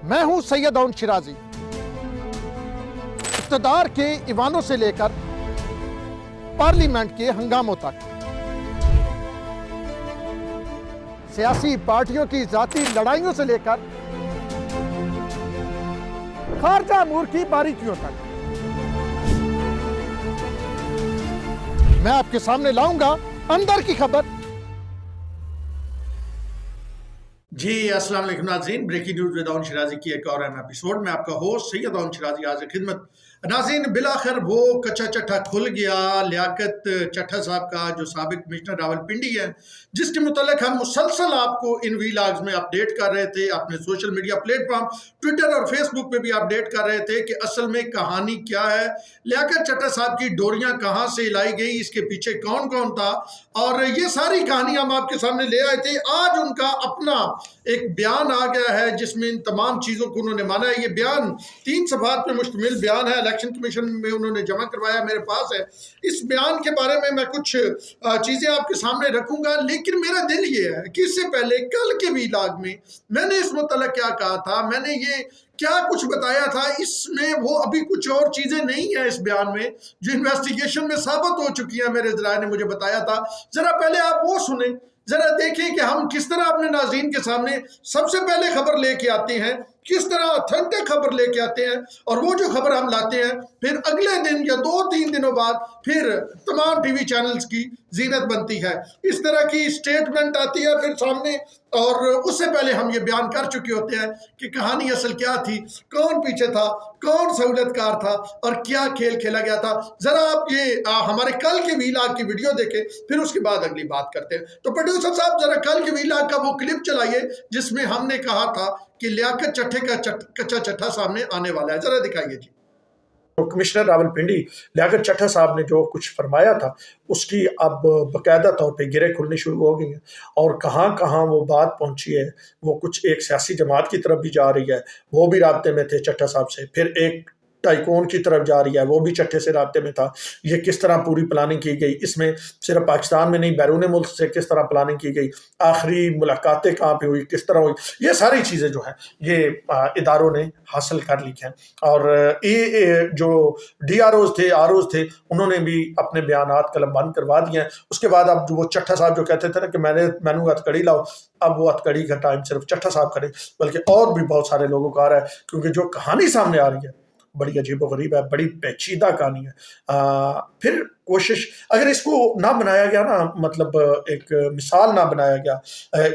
मैं हूं सैयद अउन शिराजी। इक़्तिदार के ईवानों से लेकर पार्लियामेंट के हंगामों तक, सियासी पार्टियों की जाती लड़ाइयों से लेकर खारजा अमूर की बारीकियों तक मैं आपके सामने लाऊंगा अंदर की खबर। जी अस्सलाम वालेकुम नाज़रीन, ब्रेकिंग न्यूज़ विद अउन शिराजी की एक और अहम एपिसोड में आपका होस्ट सैयद अउन शिराजी हाज़िर खिदमत। नाज़रीन, बिलाखिर वो कच्चा चट्टा खुल गया। लियाकत चट्टा साहब का जो साबिक कमिश्नर रावलपिंडी है, जिसके मुतल्लिक हम मुसलसल आपको इन वीलॉग्स में अपडेट कर रहे थे, अपने सोशल मीडिया प्लेटफॉर्म ट्विटर और फेसबुक पे भी अपडेट कर रहे थे कि असल में कहानी क्या है, लियाकत चट्टा साहब की डोरियां कहाँ से लाई गई, इसके पीछे कौन कौन था, और ये सारी कहानी हम आपके सामने ले आए थे। आज उनका अपना एक बयान आ गया है जिसमें इन तमाम चीज़ों को उन्होंने माना है। ये बयान 3 सफ़हात पे मुश्तमिल बयान है, इलेक्शन कमीशन में उन्होंने जमा करवाया, मेरे पास है। इस बयान के बारे में मैं कुछ चीज़ें आपके सामने रखूंगा, लेकिन मेरा दिल ये है कि इससे पहले कल के वीलॉग में मैंने इस मुतल्लिक़ क्या कहा था, मैंने ये क्या कुछ बताया था, इसमें वो अभी कुछ और चीज़ें नहीं है इस बयान में जो इन्वेस्टिगेशन में साबित हो चुकी हैं। मेरे ज़राए ने मुझे बताया था, ज़रा पहले आप वो सुने, जरा देखें कि हम किस तरह अपने नाज़रीन के सामने सबसे पहले खबर लेके आते हैं, किस तरह ऑथेंटिक खबर लेके आते हैं, और वो जो खबर हम लाते हैं फिर अगले दिन या 2-3 दिनों बाद फिर तमाम टीवी चैनल्स की जीनत बनती है। इस तरह की स्टेटमेंट आती है फिर सामने, और उससे पहले हम ये बयान कर चुके होते हैं कि कहानी असल क्या थी, कौन पीछे था, कौन सहूलतकार था और क्या खेल खेला गया था। जरा आप ये हमारे कल के वीलॉग की वीडियो देखें, फिर उसके बाद अगली बात करते हैं। तो प्रोड्यूसर साहब जरा कल के वीलॉग का वो क्लिप चलाइए जिसमें हमने कहा था कि लियाकत चट्टे का कच्चा चट्टा सामने आने वाला है, जरा दिखाइए जी। कमिश्नर रावलपिंडी लियाकत चट्टा साहब ने जो कुछ फरमाया था उसकी अब बाकायदा तौर पे गिरें खुलनी शुरू हो गई हैं, और कहाँ कहाँ वो बात पहुंची है, वो कुछ एक सियासी जमात की तरफ भी जा रही है, वो भी राब्ते में थे चट्टा साहब से, फिर एक टाइकोन की तरफ जा रही है, वो भी चट्टे से राब्ते में था। ये किस तरह पूरी प्लानिंग की गई, इसमें सिर्फ पाकिस्तान में नहीं बैरून मुल्क से किस तरह प्लानिंग की गई, आखिरी मुलाकातें कहाँ पे हुई, किस तरह हुई, ये सारी चीज़ें जो हैं ये इदारों ने हासिल कर ली हैं। और ये जो DROs थे, ROs थे, उन्होंने भी अपने बयानात कलम बंद करवा दिए हैं। उसके बाद अब वो चट्टा साहब जो कहते थे ना कि मैनू हथकड़ी लाओ, अब वो हथकड़ी का टाइम सिर्फ चट्टा साहब करे, बल्कि और भी बहुत सारे लोगों का आ रहा है, क्योंकि जो कहानी सामने आ रही है बड़ी अजीब व गरीब है, बड़ी पेचीदा कहानी है। फिर कोशिश अगर इसको ना बनाया गया ना, मतलब एक मिसाल ना बनाया गया,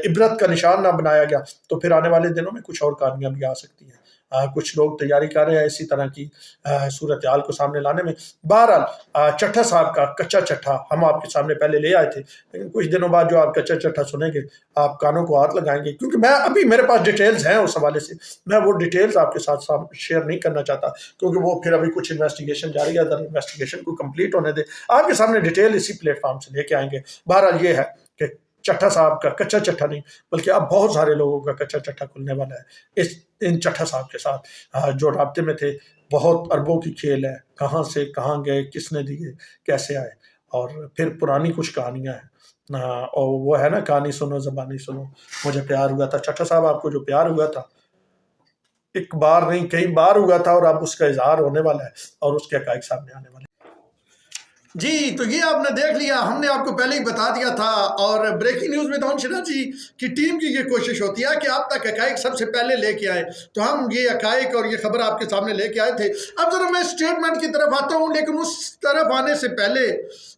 इबरत का निशान ना बनाया गया, तो फिर आने वाले दिनों में कुछ और कहानियां भी आ सकती हैं। कुछ लोग तैयारी कर रहे हैं इसी तरह की सूरत हाल को सामने लाने में। बहरहाल चट्टा साहब का कच्चा चट्टा हम आपके सामने पहले ले आए थे, लेकिन कुछ दिनों बाद जो आप कच्चा चट्टा सुनेंगे आप कानों को हाथ लगाएंगे, क्योंकि मैं अभी मेरे पास डिटेल्स हैं उस हवाले से, मैं वो डिटेल्स आपके साथ शेयर नहीं करना चाहता, क्योंकि वो फिर अभी कुछ इन्वेस्टिगेशन जारी है, इन्वेस्टिगेशन को कंप्लीट होने दे, आपके सामने डिटेल इसी प्लेटफॉर्म से लेके आएंगे। बहरहाल ये है कि चट्टा साहब का कच्चा चट्टा नहीं, बल्कि अब बहुत सारे लोगों का कच्चा चट्टा खुलने वाला है इन चट्टा साहब के साथ जो राब्ते में थे। बहुत अरबों की खेल है, कहाँ से कहाँ गए, किसने दिए, कैसे आए, और फिर पुरानी कुछ कहानियां हैं। और वो है ना, कहानी सुनो ज़बानी सुनो, मुझे प्यार हुआ था। चट्टा साहब, आपको जो प्यार हुआ था एक बार नहीं कई बार हुआ था, और अब उसका इजहार होने वाला है और उसके हक़ाइक़ सामने आने वाले। जी, तो ये आपने देख लिया, हमने आपको पहले ही बता दिया था, और ब्रेकिंग न्यूज़ में अउन शिराजी की टीम की ये कोशिश होती है कि आप तक हक़ाइक़ सबसे पहले लेके आए, तो हम ये हक़ाइक़ और ये खबर आपके सामने लेके आए थे। अब ज़रा मैं स्टेटमेंट की तरफ आता हूँ, लेकिन उस तरफ आने से पहले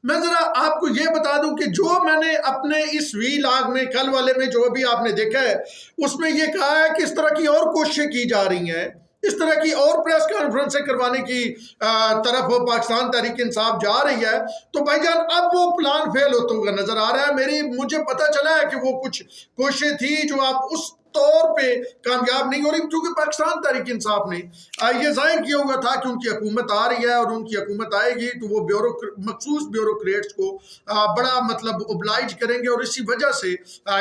मैं ज़रा आपको ये बता दूँ कि जो मैंने अपने इस वीलॉग में कल वाले में जो अभी आपने देखा है, उसमें ये कहा है कि इस तरह की और कोशिशें की जा रही हैं, इस तरह की और प्रेस कॉन्फ्रेंसें करवाने की तरफ पाकिस्तान तहरीक इंसाफ जा रही है। तो भाईजान अब वो प्लान फेल होता हुआ नजर आ रहा है। मुझे पता चला है कि वो कुछ कोशिशें थी जो आप उस तौर पे कामयाब नहीं हो रही, क्योंकि पाकिस्तान तहरीक इंसाफ ने ये जाहिर किया हुआ था कि उनकी हुकूमत आ रही है और उनकी हुकूमत आएगी तो वो मखसूस ब्यूरोक्रेट्स को बड़ा मतलब ओब्लाइज करेंगे, और इसी वजह से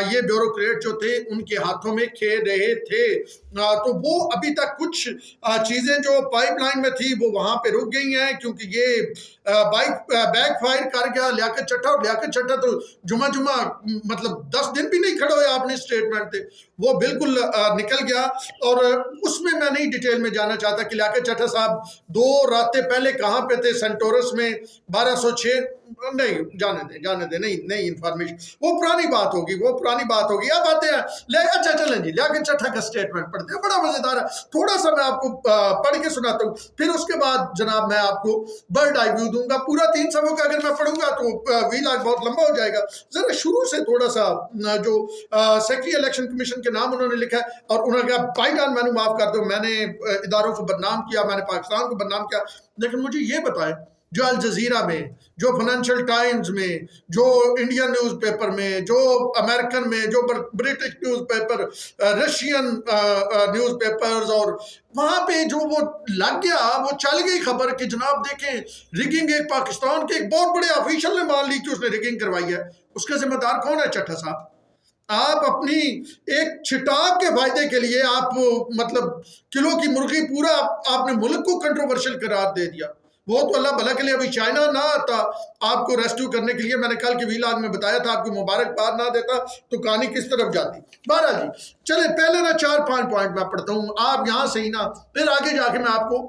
ये ब्यूरोक्रेट जो थे उनके हाथों में खेल रहे थे। तो वो अभी तक कुछ चीज़ें जो पाइपलाइन में थी वो वहाँ पे रुक गई हैं, क्योंकि ये बैक फायर कर गया लियाकत चट्टा। और लियाकत चट्टा तो जुमा मतलब 10 दिन भी नहीं खड़े हुए आपने स्टेटमेंट थे, वो بالکل نکل گیا، اور اس میں نہیں ڈیٹیل میں جانا چاہتا کہ لیاقت چٹھا صاحب 2 راتیں پہلے کہاں پہ تھے، سینٹورس میں 1206، نہیں جانے دیں نہیں انفارمیشن، وہ پرانی بات ہوگی۔ اب آتے ہیں اچھا چلیں جی، لیاقت چٹھا کا سٹیٹمنٹ پڑھتے ہیں، بڑا مزیدار ہے، تھوڑا سا میں آپ کو پڑھ کے سناتا ہوں، پھر اس کے بعد جناب میں آپ کو برڈ آئی ویو دوں گا۔ پورا 3 صفحوں کا اگر میں پڑھوں گا تو ویلاگ بہت لمبا ہو جائے گا، ذرا شروع سے تھوڑا سا جو سیکرٹری الیکشن کمیشن کے نام انہوں نے لکھا ہے، اور انہوں نے کہا بھائی جان میں نے معاف کر دو، میں نے اداروں کو بدنام کیا، میں نے پاکستان کو بدنام کیا، لیکن مجھے یہ بتائیں جو الجزیرہ میں، جو فائنینشل ٹائمز میں، جو انڈین نیوز پیپر میں، جو امریکن میں، جو British news paper, Russian news papers, اور وہاں پہ جو وہ لگ گیا، وہ چل گئی خبر کہ جناب دیکھیں ریگنگ ایک پاکستان کے ایک بہت بڑے آفیشل نے مان لی کہ اس نے ریگنگ کروائی ہے، اس کا ذمہ دار کون ہے؟ چٹھا صاحب۔ آپ اپنی ایک چھٹاک کے فائدے کے لیے آپ مطلب کلو کی مرغی پورا آپ نے ملک کو کنٹروورشل قرار دے دیا۔ وہ تو اللہ بھلا کے لیے ابھی چائنا نہ آتا آپ کو ریسکیو کرنے کے لیے، میں نے کل کے ویلاگ میں بتایا تھا، آپ کو مبارکباد نہ دیتا تو کہانی کس طرف جاتی۔ بہرحال جی چلیں پہلے نا 4-5 پوائنٹ میں پڑھتا ہوں، آپ یہاں سے ہی نا پھر آگے جا کے میں آپ کو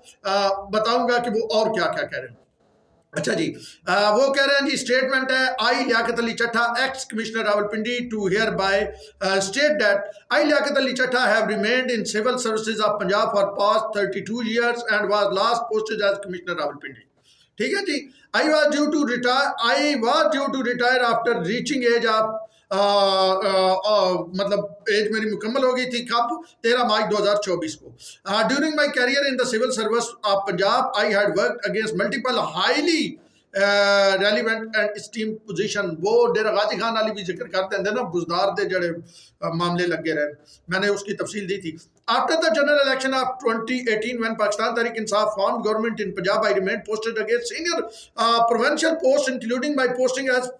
بتاؤں گا کہ وہ اور کیا کیا کہہ رہے ہیں۔ اچھا جی وہ کہہ رہے ہیں جی اسٹیٹمنٹ ہے I Liaqat Ali Chattha ex commissioner Rawalpindi do hereby state that I Liaqat Ali Chattha have remained in civil services of Punjab for past 32 years and was last posted as commissioner Rawalpindi. ٹھیک ہے جی، I was due to retire after reaching age of مطلب age میری مکمل ہو گئی تھی کب؟ 13 مارچ 2024 کو۔ During my career in the civil service of Punjab, I had worked against multiple highly relevant and esteemed position۔ وہ ڈیرہ غازی خان علی بھی ذکر کرتے ہیں نا، بزدار دے جڑے معاملے لگے رہے، میں نے اس کی تفصیل دی تھی۔ After the general election of 2018, when Pakistan Tehreek Insaf formed government in Punjab, I remained posted against senior provincial posts, including my posting as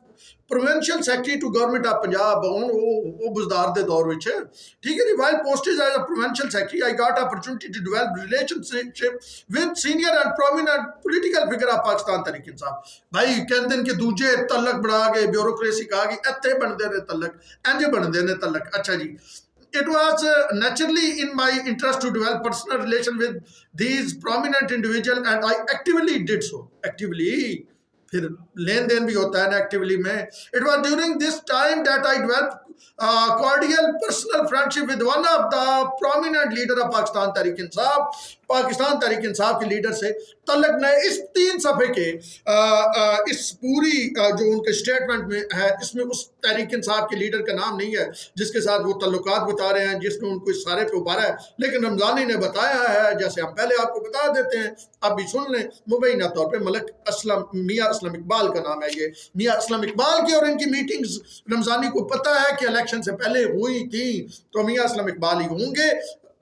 provincial secretary to government of Punjab۔ وہ بزدار دے دور وچ ٹھیک ہے جی، while posted as a provincial secretary, I got opportunity to develop relationship with senior and prominent political figure of Pakistan Tehreek Insaf۔ بھائی کہندے کہ دوجے تعلق بڑھا گئے، بیوروکریسی کہا گئی ایتھے بندے نے تعلق انج بندے نے تعلق۔ اچھا جی، it was naturally in my interest to develop personal relation with these prominent individuals and I actively did so۔ actively پھر لین دین بھی ہوتا ہے نا ایکٹیولی میں۔ It was during this time that I developed cordial personal friendship with one of the prominent leader of Pakistan Tehreek Insaf۔ Pakistan Tehreek Insaf کے leader سے تعلق نئے اس 3 صفحے کے اس پوری جو ان کے سٹیٹمنٹ میں ہے، اس میں اس تحریک انصاف کے لیڈر کا نام نہیں ہے جس کے ساتھ وہ تعلقات بتا رہے ہیں، جس نے ان کو اس سارے پہ ابھارا ہے، لیکن رمضانی نے بتایا ہے جیسے ہم پہلے آپ کو بتا دیتے ہیں، اب بھی سن لیں، مبینہ طور پہ ملک اسلم میاں اسلم اقبال کا نام ہے یہ، میاں اسلم اقبال کی اور ان کی میٹنگز رمضانی کو پتہ ہے کہ الیکشن سے پہلے ہوئی تھی، تو میاں اسلم اقبال ہی ہوں گے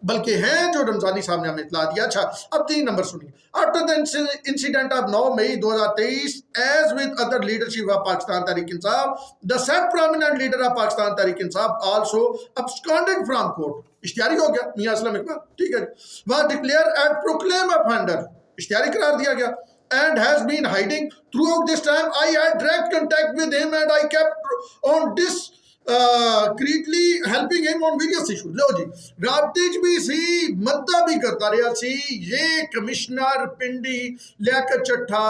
بلکہ ہیں جو رمضانی صاحب نے ہمیں اطلاع دیا۔ اچھا اب 3 نمبر سنیے۔ After the incident of 9 May 2023, as with other leadership of Pakistan Tehreek Insaf, the said prominent leader of Pakistan Tehreek Insaf also absconded from court۔ اشتہاری ہو گیا میاں اسلم اقبال، ٹھیک ہے، was declared and proclaimed offender، اشتہاری قرار دیا گیا، and has been hiding throughout this time۔ I had direct contact with him and I kept on discreetly helping him on various issues۔ لو جی رابطے بھی سی، مدد بھی کرتا رہا سی یہ کمشنر پنڈی لیاقت چٹھا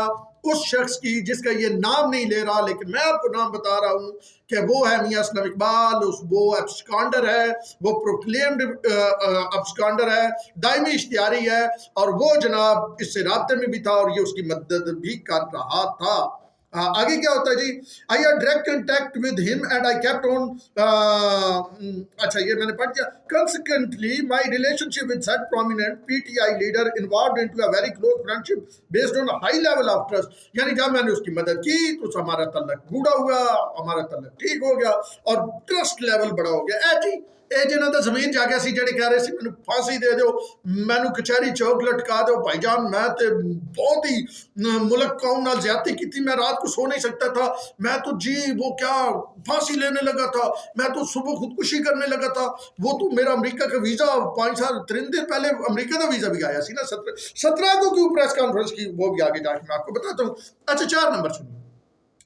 اس شخص کی جس کا یہ نام نہیں لے رہا، لیکن میں آپ کو نام بتا رہا ہوں کہ وہ ہے میاں اسلم اقبال، وہ ابسکانڈر ہے، وہ پروکلیمڈ ابسکانڈر ہے، دائمی اشتہاری ہے، اور وہ جناب اس سے رابطے میں بھی تھا اور یہ اس کی مدد بھی کر رہا تھا۔ آگے کیا ہوتا ہے جی، I had direct contact with him and I kept on اچھا یہ میں نے پڑھ دیا۔ Consequently, my relationship with such prominent PTI leader involved into a very close friendship based on a high level of trust۔ یعنی جب میں نے اس کی مدد کی تو ہمارا تعلق گوڑا ہوا، ہمارا تعلق ٹھیک ہو گیا اور ٹرسٹ لیول بڑا ہو گیا۔ اے جی اے جنہاں دا زمین جا گیا سی جڑے کہہ رہے سی مینوں پھانسی دے دیو، مینوں کچہری چوک لٹکا دیو، بھائی جان میں تے بہت ہی ملک قوم نال زیادتی کی تھی، میں رات کو سو نہیں سکتا تھا، میں تو جی وہ کیا پھانسی لینے لگا تھا، میں تو صبح خودکشی کرنے لگا تھا، وہ تو میرا امریکہ کا ویزا 5 سال 3 دن پہلے امریکہ کا ویزا بھی آیا سی نا، 17 کو کیوں پریس کانفرنس کی وہ بھی آگے جا کے میں آپ کو بتاتا ہوں۔ اچھا 4 نمبر سنیے۔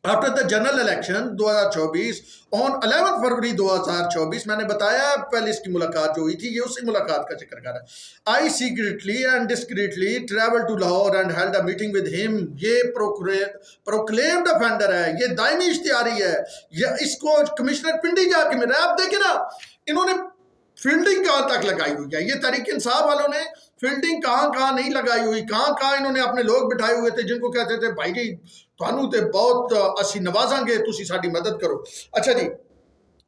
After the general election 2024 on 11 फरवरी 2024 मैंने बताया पहले इसकी मुलाकात जो हुई थी, ये उसी मुलाकात का जिक्र कर रहा है। I secretly and discreetly traveled to Lahore and held a meeting with him। ये proclaimed offender है, ये दायमी इश्तिहारी है, ये इसको कमिश्नर पिंडी जाके मिला। आप देखें ना, इन्होंने फील्डिंग कहाँ तक लगाई हुई है, ये तहरीक इंसाफ वालों ने फील्डिंग कहाँ कहाँ नहीं लगाई हुई, कहाँ कहाँ इन्होंने अपने लोग बिठाए हुए थे जिनको कहते थे भाई जी थानू ते बहुत असी नवाजांगे, तुसी साडी मदद करो। अच्छा जी,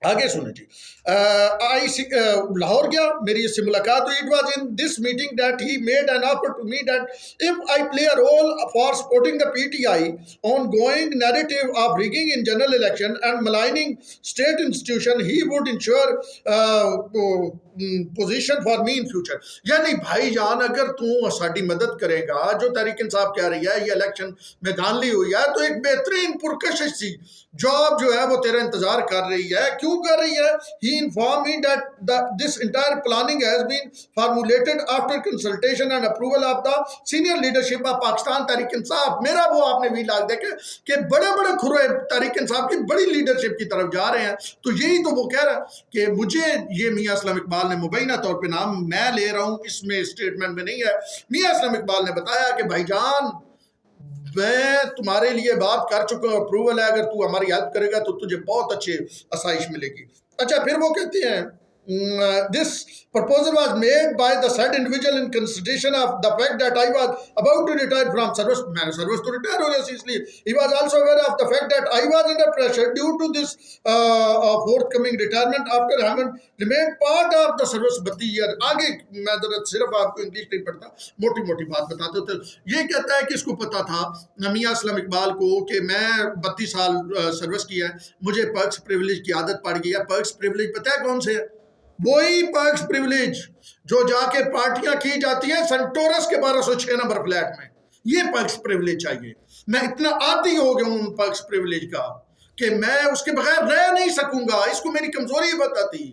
आगे सुने जी। लाहौर गया, मेरी इससे मुलाकात हुई। It was in this meeting that he made an offer to me that if I play a role for supporting the PTI ongoing narrative of rigging in general election and maligning state institution he would ensure position for me in future. यानी भाईजान अगर तू साडी मदद करेगा, जो तहरीक इंसाफ कह रही है ये इलेक्शन में धांधली हुई है, तो एक बेहतरीन पुरकशिश सी जॉब जो है वो तेरा इंतजार कर रही है। क्यों कर रही है? He informed me that this entire planning has been formulated after consultation and approval of the senior leadership of Pakistan Tehreek Insaf. मेरा वो आपने भी लाग देखे कि बड़े बड़े खुरे तहरीक इंसाफ की बड़ी लीडरशिप की तरफ जा रहे हैं। तो यही तो वो कह रहा है कि मुझे ये मियां असलम इकबाल ने मुबैना तौर पे नाम मैं ले रहा हूँ, इसमें स्टेटमेंट में नहीं है। मियां असलम इकबाल ने बताया कि भाईजान मैं तुम्हारे लिए बात कर चुका हूँ, अप्रूवल है, अगर तू हमारी हेल्प करेगा तो तुझे बहुत अच्छी आसाइश मिलेगी। अच्छा, फिर वो कहते हैं this proposal was made by the said individual in consideration of the fact that I was about to retire from service। मैंने सर्विस तो रिटायर हो गया, इसलिए he was also aware of the fact that I was under pressure due to this forthcoming retirement after having remained part of the service 32 years। आगे मैं जरा सिर्फ आपको इंग्लिश नहीं पढ़ता, मोटी मोटी बात बताते थे। ये कहता है कि इसको पता था मियां असलम इकबाल को कि मैं 32 साल सर्विस किया है, मुझे पर्क्स प्रिविलेज की आदत पड़ गई है। पर्क्स प्रिविलेज पता है कौन से है? वही पर्क्स प्रिविलेज जो जाके पार्टियां की जाती हैं सेंटोरस के 1206 नंबर फ्लैट में, ये पर्क्स प्रिविलेज चाहिए। मैं इतना आदी हो गया हूं उन पर्क्स प्रिविलेज का कि मैं उसके बगैर रह नहीं सकूंगा, इसको मेरी कमजोरी बताती।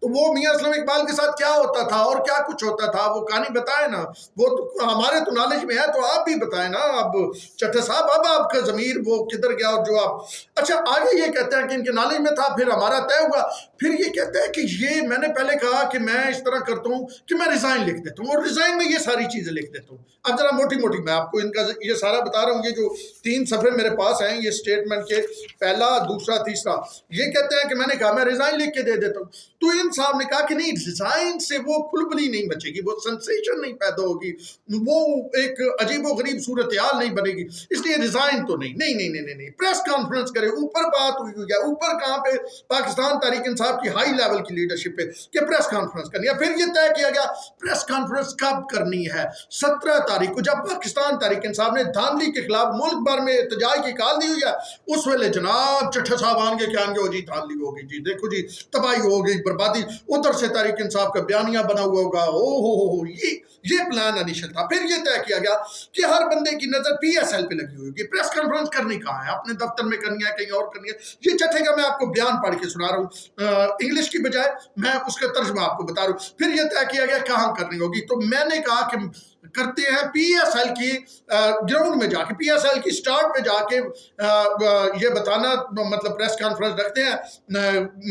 तो वो मियां असलम इकबाल के साथ क्या होता था और क्या कुछ होता था, वो कहानी बताए ना, वो तो हमारे तो नॉलेज में है, तो आप भी बताए ना। अब चट्टा साहब, अब आपका ज़मीर वो किधर गया और जो आप। अच्छा, आगे ये कहते हैं कि इनके नॉलेज में था, फिर हमारा तय हुआ। फिर ये कहते हैं कि ये मैंने पहले कहा कि मैं इस तरह करता हूँ कि मैं रिज़ाइन लिख देता हूँ और रिज़ाइन में ये सारी चीज़ें लिख देता हूँ। अब जरा मोटी मोटी मैं आपको इनका ये सारा बता रहा हूँ। ये जो 3 सफ़े मेरे पास हैं, ये स्टेटमेंट के पहला, दूसरा, तीसरा, ये कहते हैं कि मैंने कहा मैं रिज़ाइन लिख के दे देता हूँ। तो इन साहब ने कहा कि नहीं, रिज़ाइन से वो खुलबली नहीं बचेगी, वो सेंसेशन नहीं पैदा होगी, वो एक अजीबो गरीब सूरत हाल नहीं बनेगी, इसलिए रिज़ाइन तो नहीं। नहीं नहीं नहीं नहीं, प्रेस कॉन्फ्रेंस करे। ऊपर बात हुई है, ऊपर कहाँ पे? पाकिस्तान तहरीक इंसाफ की हाई लेवल की लीडरशिप पे कि प्रेस कॉन्फ्रेंस करनी है। फिर ये तय किया गया प्रेस कॉन्फ्रेंस कब करनी है? 17 तारीख को, जब पाकिस्तान तहरीक इंसाफ ने धांधली के खिलाफ मुल्क भर में एहतजाज की कॉल दी हुई है। उस वेले जनाब चट्टा साहब आएंगे, क्या आएंगे? जी धांधली होगी जी, देखो जी तबाही हो गई, बर्बादी। उधर से तहरीक इंसाफ का बयानिया बना हुआ होगा। ओ हो, ये प्लान अनिशल था। फिर ये तय किया गया कि हर बंदे की नजर PSL पे लगी हुई होगी। प्रेस कॉन्फ्रेंस करनी कहाँ है? अपने दफ्तर में करनी है, कहीं और करनी है? ये चट्टे का मैं आपको बयान पढ़ के सुना रहा हूँ, इंग्लिश की बजाय मैं उसका तर्जुमा आपको बता रहा हूँ। फिर ये तय किया गया कहाँ करनी होगी। तो मैंने कहा कि करते हैं PSL की ग्राउंड में जाके, PSL की स्टार्ट पे जाके ये बताना, मतलब प्रेस कॉन्फ्रेंस रखते हैं,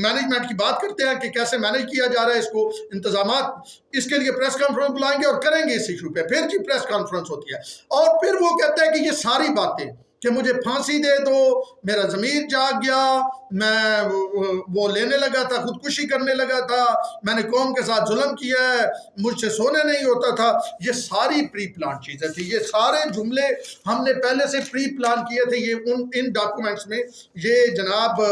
मैनेजमेंट की बात करते हैं कि कैसे मैनेज किया जा रहा है इसको, इंतजामात, इसके लिए प्रेस कॉन्फ्रेंस बुलाएंगे और करेंगे इस इशू पे। फिर जी प्रेस कॉन्फ्रेंस होती है और फिर वो कहता है कि ये सारी बातें कि मुझे फांसी दे दो, मेरा ज़मीर जाग गया, मैं वो लेने लगा था, खुदकुशी करने लगा था, मैंने कौम के साथ जुल्म किया है, मुझसे सोने नहीं होता था। ये सारी प्री प्लान चीज़ें थी, ये सारे जुमले हमने पहले से प्री प्लान किए थे। ये इन डॉक्यूमेंट्स में, ये जनाब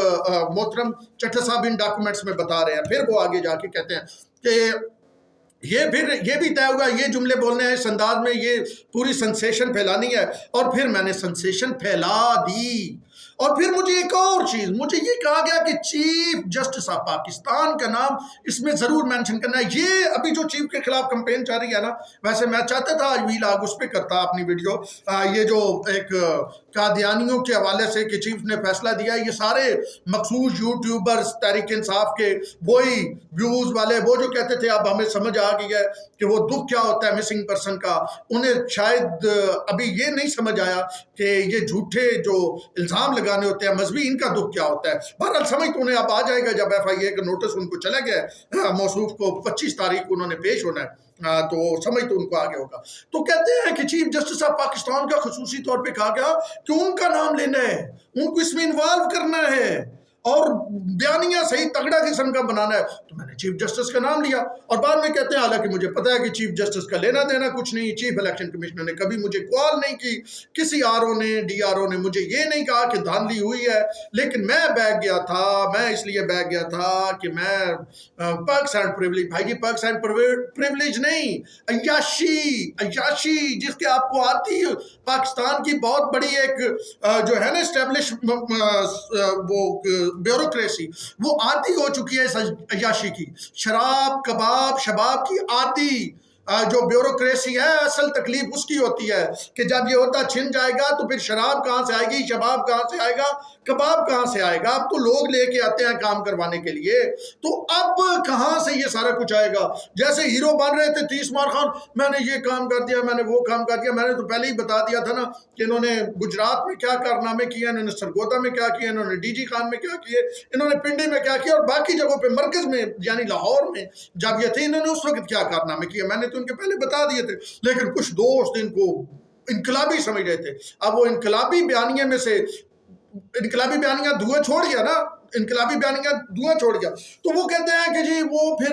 मोहतरम चट्टा साहब इन डॉक्यूमेंट्स में बता रहे हैं। फिर वो आगे जाके कहते हैं कि ये भी तय होगा, ये जुमले बोलने हैं इस अंदाज में, ये पूरी सेंसेशन फैलानी है। और फिर मैंने सेंसेशन फैला दी। और फिर मुझे एक और चीज़, मुझे ये कहा गया कि चीफ जस्टिस ऑफ पाकिस्तान का नाम इसमें ज़रूर मेंशन करना है। ये अभी जो चीफ के खिलाफ कंपेन चल रही है ना, वैसे मैं चाहता था आज वीलाग उस पर करता अपनी वीडियो। ये जो एक कादियानियों के हवाले से कि चीफ ने फैसला दिया, ये सारे मखसूस यूट्यूबर्स तहरीक इंसाफ के वही व्यूज़ वाले, वो जो कहते थे अब हमें समझ आ गई है कि वो दुख क्या होता है मिसिंग पर्सन का, उन्हें शायद अभी ये नहीं समझ आया कि ये झूठे जो इल्ज़ाम लगा लगाने होते हैं, मजहबी इनका दुख क्या होता है। बहरहाल समझ तो उन्हें अब आ जाएगा जब FIA का नोटिस उनको चला गया, मौसूफ को 25 तारीख को उन्होंने पेश होना है, तो समझ तो उनको आगे होगा। तो कहते हैं कि चीफ जस्टिस ऑफ पाकिस्तान का खसूसी तौर पे कहा गया कि उनका नाम लेना है, उनको इसमें इन्वॉल्व करना है और बयानिया सही तगड़ा किस्म का बनाना है। तो मैंने चीफ जस्टिस का नाम लिया और बाद में कहते हैं हालांकि मुझे पता है कि चीफ जस्टिस का लेना देना कुछ नहीं, चीफ इलेक्शन कमिश्नर ने कभी मुझे कॉल नहीं की, किसी RO ने DRO ने मुझे ये नहीं कहा कि धांधली हुई है, लेकिन मैं बैग गया था, मैं इसलिए बैग गया था कि मैं पर्क्स एंड प्रिविलेज, भाई जी पर्क्स एंड प्रिविलेज नहीं, अय्याशी जिसके आपको आती है, पाकिस्तान की बहुत बड़ी एक जो है ना एस्टेब्लिश वो ब्यूरोक्रेसी, वो आदी हो चुकी है इस अय्याशी की, शराब कबाब शबाब की आदी जो ब्यूरोक्रेसी है, असल तकलीफ उसकी होती है कि जब ये होता छिन जाएगा तो फिर शराब कहाँ से आएगी, शबाब कहाँ से आएगा, कबाब कहाँ से आएगा। अब तो लोग लेके आते हैं काम करवाने के लिए, तो अब कहाँ से ये सारा कुछ आएगा। जैसे हीरो बन रहे थे 30 मार खान, मैंने ये काम कर दिया, मैंने वो काम कर दिया, मैंने तो पहले ही बता दिया था ना कि इन्होंने गुजरात में क्या कारनामे किए, इन्होंने सरगोदा में क्या किया, इन्होंने DG खान में क्या किए, इन्होंने पिंडी में क्या किया और बाकी जगहों पे मरकज में यानी लाहौर में जब ये थे इन्होंने उस वक्त क्या कारनामे किए, मैंने तो उनके पहले बता दिए थे। लेकिन कुछ दोस्त इनको इनकलाबी समझ रहे थे। अब वो इनकलाबी बयानिया में से इनकलाबी बयानिया धुआं छोड़ गया ना, इनकलाबी बयानिया धुआं छोड़ गया, तो वो कहते हैं कि जी वो फिर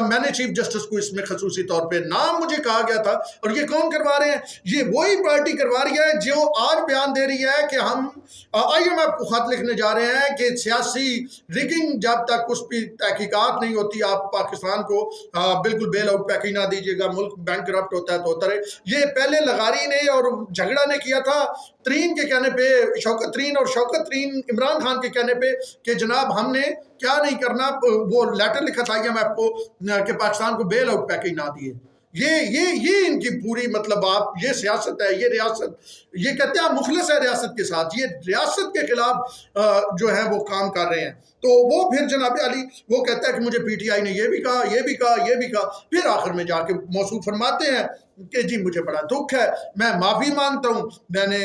मैंने चीफ जस्टिस को इसमें खसूसी तौर पे नाम मुझे कहा गया था। और ये कौन करवा रहे हैं? ये वही पार्टी करवा रही है जो आज बयान दे रही है कि हम IMF को खत लिखने जा रहे हैं कि सियासी रिगिंग जब तक उस पर तहकीकात नहीं होती आप पाकिस्तान को बिल्कुल बेल आउट पैकेज ना दीजिएगा, मुल्क बैंक करप्ट होता है तो होता रहे। ये पहले लगारी ने और झगड़ा ने किया था तरीन के कहने पे, शौकत तरीन और शौकत तरीन इमरान खान के कहने पे कि जनाब हमने क्या नहीं करना, वो लेटर लिखा था IMF को कि पाकिस्तान को बेल आउट पैकेज ना दिए। ये इनकी पूरी मतलब आप ये सियासत है, ये रियासत, ये कहते हैं मुखलिस है रियासत के साथ, ये रियासत के खिलाफ जो है वो काम कर रहे हैं। तो वो फिर जनाब अली वो कहता है कि मुझे PTI ने ये भी कहा, ये भी कहा, ये भी कहा, फिर आखिर में जाके मौसूफ फरमाते हैं कि जी मुझे बड़ा दुख है, मैं माफ़ी मांगता हूँ, मैंने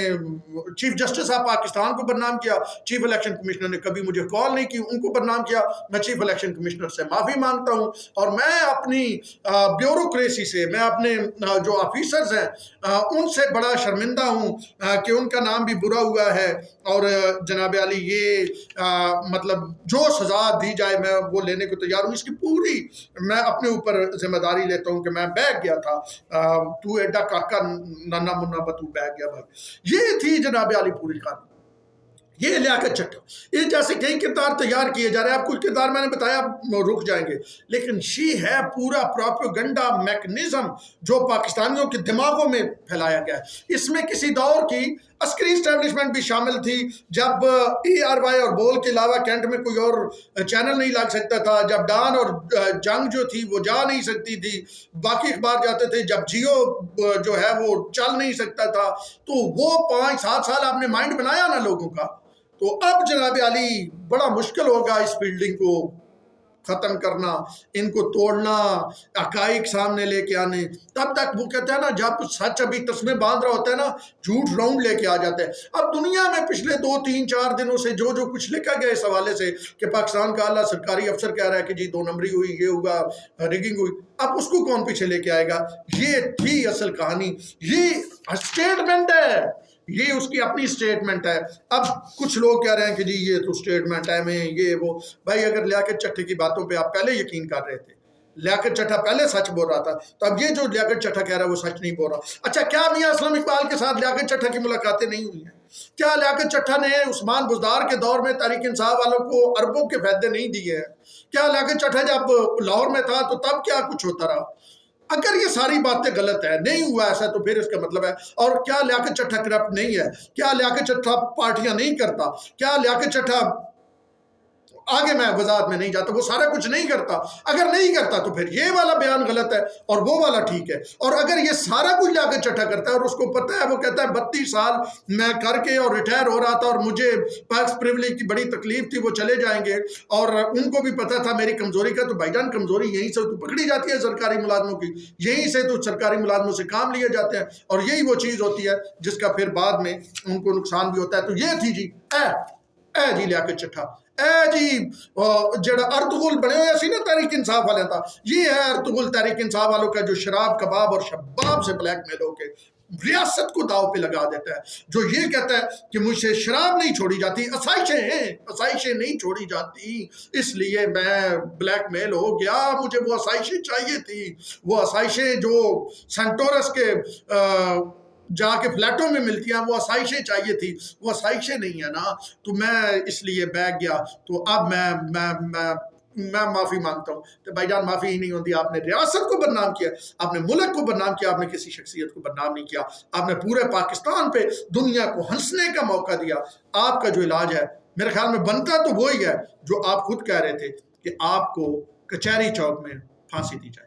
चीफ जस्टिस ऑफ पाकिस्तान को बदनाम किया, चीफ इलेक्शन कमिश्नर ने कभी मुझे कॉल नहीं की, उनको बदनाम किया, मैं चीफ इलेक्शन कमिश्नर से माफ़ी मांगता हूँ और मैं अपनी ब्यूरोक्रेसी से, मैं अपने जो ऑफिसर्स हैं उनसे बड़ा शर्मिंदा हूँ कि उनका नाम भी बुरा हुआ है। और जनाब अली ये मतलब जो सज़ा दी जाए मैं वो लेने को तैयार हूँ, इसकी पूरी मैं अपने ऊपर जिम्मेदारी लेता हूँ कि मैं बैग गया था, तू एडा काका नन्ना मुन्ना बतू बैग गया भाई। ये थी जनाब अली पूरी कहानी। ये लियाकत चट्टा, ये जैसे कई किरदार तैयार किए जा रहे हैं, आप कुछ किरदार मैंने बताया रुक जाएंगे, लेकिन ये है पूरा प्रोपेगेंडा मैकेनिज्म जो पाकिस्तानियों के दिमागों में फैलाया गया है। इसमें किसी दौर की अस्करी इस्टेब्लिशमेंट भी शामिल थी, जब ERY और बोल के अलावा कैंट में कोई और चैनल नहीं लग सकता था, जब डान और जंग जो थी वो जा नहीं सकती थी, बाकी अखबार जाते थे, जब जियो जो है वो चल नहीं सकता था, तो वो 5-7 साल आपने माइंड बनाया ना लोगों का। तो अब जनाब अली बड़ा मुश्किल होगा इस बिल्डिंग को ख़त्म करना, इनको तोड़ना, हक़ाइक़ सामने लेके आने। तब तक वो कहते हैं ना जब सच अभी तस्मे बांध रहा होता है ना, झूठ राउंड लेके आ जाते हैं। अब दुनिया में पिछले 2-3-4 दिनों से जो कुछ लिखा गया इस हवाले से कि पाकिस्तान का आला सरकारी अफसर कह रहा है कि जी 2 नंबरी हुई, ये हुआ, रिगिंग हुई, अब उसको कौन पीछे लेके आएगा? ये थी असल कहानी, ये स्टेटमेंट है, ये उसकी अपनी स्टेटमेंट है। अब कुछ लोग कह रहे हैं कि जी ये तो स्टेटमेंट है में ये वो। भाई अगर लियाकत चट्टे की बातों पे आप पहले यकीन कर रहे थे, लियाकत चट्टा पहले सच बोल रहा था, तो अब ये जो लियाकत चट्टा कह रहा है वो सच नहीं बोल रहा। अच्छा, क्या मियां असलम इकबाल के साथ लियाकत चट्टा की मुलाकातें नहीं हुई हैं? क्या लियाकत चट्टा ने उस्मान बुज़दार के दौर में तहरीक इंसाफ वालों को अरबों के फायदे नहीं दिए हैं? क्या लियाकत चट्टा जब लाहौर में था तो तब क्या कुछ होता रहा? अगर ये सारी बातें गलत है, नहीं हुआ ऐसा, तो फिर इसका मतलब है। और क्या लियाकत चट्टा करप्ट नहीं है? क्या लियाकत चट्टा पार्टियां नहीं करता? क्या लियाकत चट्टा آگے میں وضاحت میں نہیں جاتا، وہ سارا کچھ نہیں کرتا، اگر نہیں کرتا تو پھر یہ والا بیان غلط ہے اور وہ والا ٹھیک ہے، اور اگر یہ سارا کچھ لیاقت چٹھا کرتا ہے اور اس کو پتہ ہے، وہ کہتا ہے 32 سال میں کر کے اور ریٹائر ہو رہا تھا اور مجھے پیکس پریولیج کی بڑی تکلیف تھی، وہ چلے جائیں گے، اور ان کو بھی پتہ تھا میری کمزوری کا، تو بھائی جان کمزوری یہیں سے تو پکڑی جاتی ہے سرکاری ملازموں کی، یہیں سے تو سرکاری ملازموں سے کام لیے جاتے ہیں، اور یہی وہ چیز ہوتی ہے جس کا پھر بعد میں ان کو نقصان بھی ہوتا ہے۔ تو یہ تھی جی اے جی لیاقت چٹھا، اے جی جڑا ارطغرل بنے ہوئے سی نا تحریک انصاف والے تھا، یہ ہے ارطغرل تحریک انصاف والوں کا جو شراب کباب اور شباب سے بلیک میل ہو کے ریاست کو داؤ پہ لگا دیتا ہے، جو یہ کہتا ہے کہ مجھ سے شراب نہیں چھوڑی جاتی، آسائشیں نہیں چھوڑی جاتی، اس لیے میں بلیک میل ہو گیا، مجھے وہ آسائشیں چاہیے تھی، وہ آسائشیں جو سینٹورس کے جا کے فلیٹوں میں ملتی ہیں، وہ آسائشیں چاہیے تھی، وہ آسائشیں نہیں ہیں نا، تو میں اس لیے بیٹھ گیا۔ تو اب میں معافی مانگتا ہوں کہ بھائی جان معافی ہی نہیں ہوتی، آپ نے ریاست کو بدنام کیا، آپ نے ملک کو بدنام کیا، آپ نے کسی شخصیت کو بدنام نہیں کیا، آپ نے پورے پاکستان پہ دنیا کو ہنسنے کا موقع دیا۔ آپ کا جو علاج ہے میرے خیال میں بنتا تو وہی ہے جو آپ خود کہہ رہے تھے کہ آپ کو کچہری چوک میں پھانسی دی جائے۔